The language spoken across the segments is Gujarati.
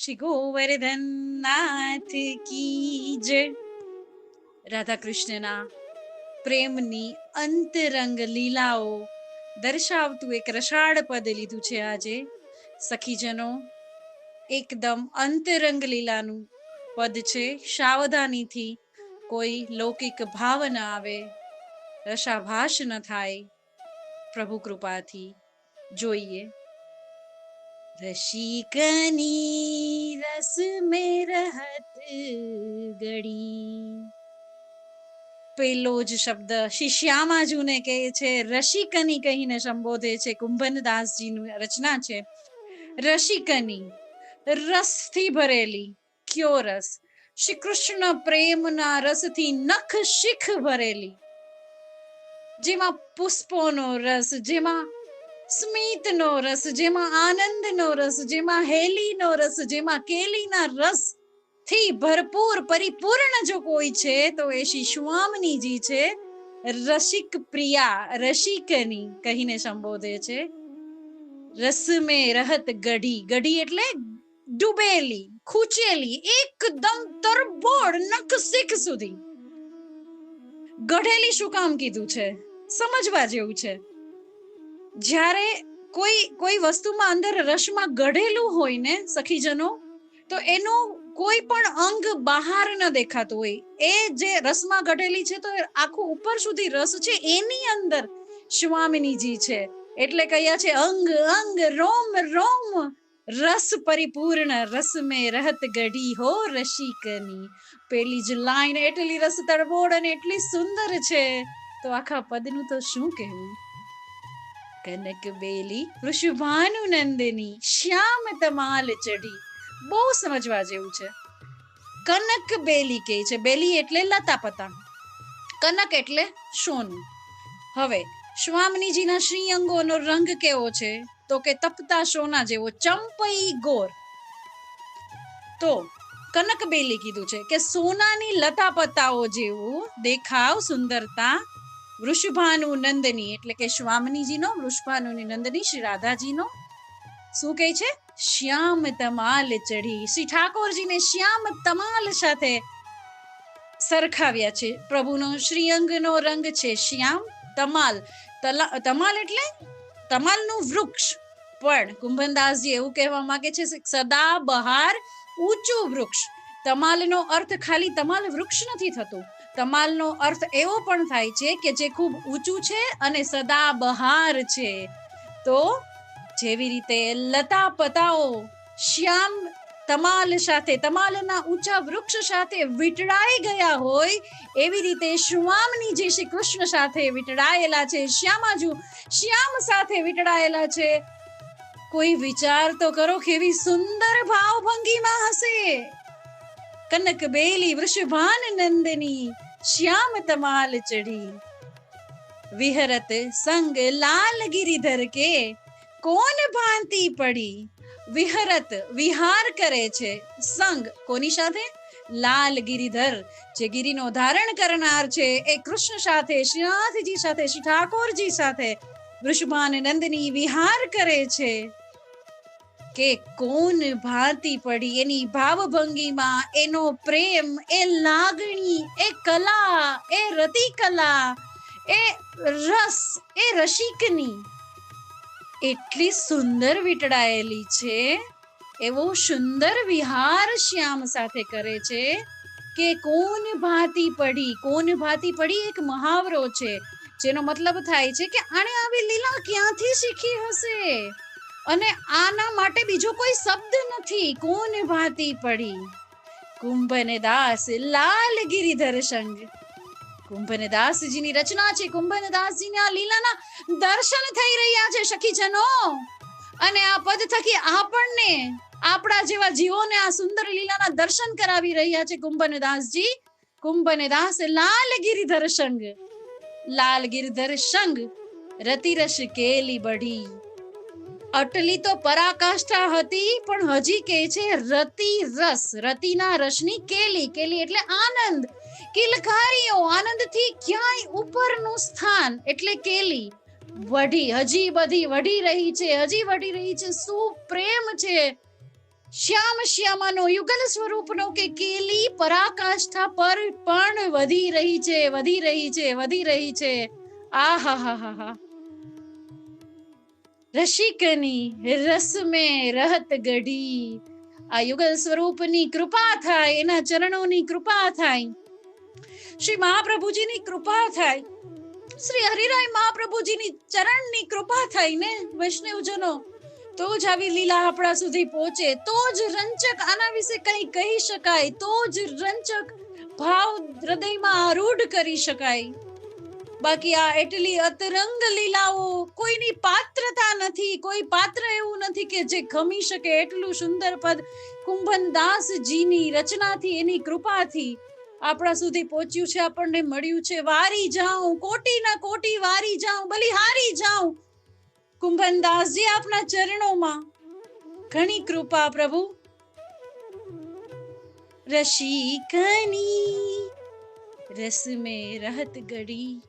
શ્રી ગોવર્ધન નાથ કી જય. રાધા કૃષ્ણના પ્રેમની અંતરંગ લીલાઓ દર્શાવતું એક રસાળ પદ લીધું છે આજે. સખીજનો, એકદમ અંતરંગ લીલાનું પદ છે. સાવધાનીથી, કોઈ લૌકિક ભાવ ન આવે, રસાભાસ ન થાય. પ્રભુ કૃપાથી જોઈએ. રસિકની રસ મેં રહત ગળી. પેલો જ શબ્દ શ્રી શ્યામાજુને કહે છે, રસિકની કહીને સંબોધે છે. કુંભનદાસજીની રચના છે. રસિકની, રસથી ભરેલી. કયો રસ? શ્રી કૃષ્ણ પ્રેમના રસથી નખ શિખ ભરેલી, જેમાં પુષ્પોનો રસ, જેમાં સ્મિતનો રસ, જેમાં આનંદનો રસ, જેમાં હેલીનો રસ, જેમાં કેલીના રસ થી ભરપૂર પરિપૂર્ણ જો કોઈ છે તો એ શ્રી સ્વામિનીજી છે. રસિક પ્રિયા, રસિકની કહીને સંબોધે છે. રસ મેં રહત ગઢી. ગઢી એટલે ડૂબેલી, ખૂચેલી, એકદમ તરબોળ નખ શીખ સુધી. ગઢેલી શું કામ કીધું છે? સમજવા જેવું છે. જ્યારે કોઈ વસ્તુમાં અંદર રસમાં ગઢેલું હોય ને સખીજનો, તો એનું કોઈ પણ અંગ બહાર ન દેખાતું હોય. એ જે રસમાં ગઢેલી છે તો આખું ઉપર સુધી રસ છે, એની અંદર સ્વામિનીજી છે. એટલે કયા છે, અંગ અંગ રોમ રોમ રસ પરિપૂર્ણ, રસ મેં રહત ગઢી હો રસિકની. પેલી જ લાઈન એટલી રસ તળબોળ અને એટલી સુંદર છે, તો આખા પદનું તો શું કહેવું. કનક બેલી વૃષભાનુ નંદની, શ્યામ તમાલ ચઢી. બહુ સમજવા જેવું છે. કનક બેલી કહે છે. બેલી એટલે લતા પતા, કનક એટલે સોનું. હવે સ્વામિનીજીના શ્રી અંગોનો રંગ કેવો છે? તો કે તપતા સોના જેવો, ચંપઈ ગોર. તો કનક બેલી કીધું છે કે સોનાની લતા પતાઓ જેવું દેખાવ, સુંદરતા. વૃષભાનુ નંદની એટલે કે સ્વામિનીજીનો, વૃષભાનુની નંદની શ્રી રાધાજીનો શું કહે છે? શ્યામ તમાલ ચઢી. શ્રી ઠાકોરજીને શ્યામ તમાલ સાથે સરખાવ્યા છે. પ્રભુનો શ્રીઅંગનો રંગ છે શ્યામ. તમાલ, તમાલ એટલે તમાલનું વૃક્ષ. પણ કુંભનદાસજી એવું કહેવા માંગે છે, સદા બહાર ઊંચું વૃક્ષ. તમાલનો અર્થ ખાલી તમાલ વૃક્ષ નથી થતું. તમાલનો અર્થ એવો પણ થાય છે કે જે ખૂબ ઊંચું છે અને સદા બહાર છે. તો જેવી રીતે લતા પતાઓ શ્યામ તમાલ સાથે, તમાલના ઊંચા વૃક્ષ સાથે વીંટળાઈ ગયા હોય, એવી રીતે સ્વામિનીજી શ્રી કૃષ્ણ સાથે વીંટળાયેલા છે. શ્યામાજુ શ્યામ સાથે વીંટળાયેલા છે. કોઈ વિચાર તો કરો, કેવી સુંદર ભાવભંગીમાં હશે. કનક બેલી વૃષભાન નંદની, શ્યામ તમાલ ચઢી. વિહરત સંગ લાલ ગિરિધર કે, કોન ભાંતિ પડી. વિહરત, વિહાર કરે છે. સંગ કોની સાથે? લાલ ગિરિધર, જે ગિરિનો ધારણ કરનાર છે, એ કૃષ્ણ સાથે, શ્રીનાથજી સાથે, શ્રી ઠાકોરજી સાથે વૃષભાન નંદની વિહાર કરે છે. કે કોન ભાંતિ પડી, એની ભાવભંગીમાં એનો પ્રેમ, એ લાગણી, એ કલા, એ રતિ કલા, એ રસ, એ રસિકની એટલી સુંદર વીંટળાયેલી છે. એવો સુંદર વિહાર શ્યામ સાથે કરે છે કે કોન ભાંતિ પડી. કોન ભાંતિ પડી એક મહાવરો છે, જેનો મતલબ થાય છે કે આણે આવી લીલા ક્યાંથી શીખી હશે, અને આના માટે બીજો કોઈ શબ્દ નથી. કોન ભાંતિ પડી. કુંભને દાસ લાલ ગિરિધર સંગ. કુંભનદાસજીની રચના છે. કુંભનદાસજીને આ લીલાના દર્શન થઈ રહ્યા છે સખીજનો, અને આ પદ થકી આપણને, આપણા જેવા જીવોને આ સુંદર લીલાના દર્શન કરાવી રહ્યા છે કુંભનદાસજી. કુંભનદાસ લાલ ગિરિધર સંગ. લાલ ગિરિધર સંગ રતિરસ કેલી બઢી. અટલી તો પરાકાષ્ઠા હતી, પણ હજી કે છે રતિ રસ. રતિના રસની કેલી. કેલી એટલે આનંદ, કિલકારીઓ, આનંદથી ક્યાંય ઉપરનું સ્થાન એટલે કેલી. વઢી, હજી બધી વઢી રહી છે, હજી વઢી રહી છે. શું પ્રેમ છે શ્યામ શ્યામાનો યુગલ સ્વરૂપનો કે કેલી પરાકાષ્ઠા પર પણ વધી રહી છે, વધી રહી છે, વધી રહી છે. આ હા હા હા હા. રસિકની રસ મેં રહત ગઢી. આ યુગલ સ્વરૂપની કૃપા થાય, એના ચરણોની કૃપા થાય, શ્રી મહાપ્રભુજીની કૃપા થાય, શ્રી હરિરાય મહાપ્રભુજીની ચરણની કૃપા થાય ને વૈષ્ણવજનો, તો જ આવી લીલા આપણા સુધી પહોંચે, તો જ રંચક આના વિશે કંઈ કહી શકાય, તો જ રંચક ભાવ હૃદયમાં આરૂઢ કરી શકાય. બાકી આ એટલી અતરંગ લીલાઓ કોઈની પાત્રતા નથી, કોઈ પાત્ર એવું નથી કે જે ગમી શકે એટલું સુંદર પદ કુંભનદાસજીની રચનાથી, એની કૃપાથી આપણા સુધી પહોંચ્યું છે, આપણને મળ્યું છે. વારી જાઉં, કોટીના કોટી વારી જાઉં, બલિહારી જાઉં કુંભનદાસજી આપના ચરણોમાં. ઘણી કૃપા પ્રભુ. રસિકની રસ में रहत गढ़ी,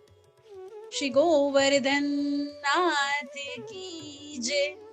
श्री गोवर्धन नाथ की जय.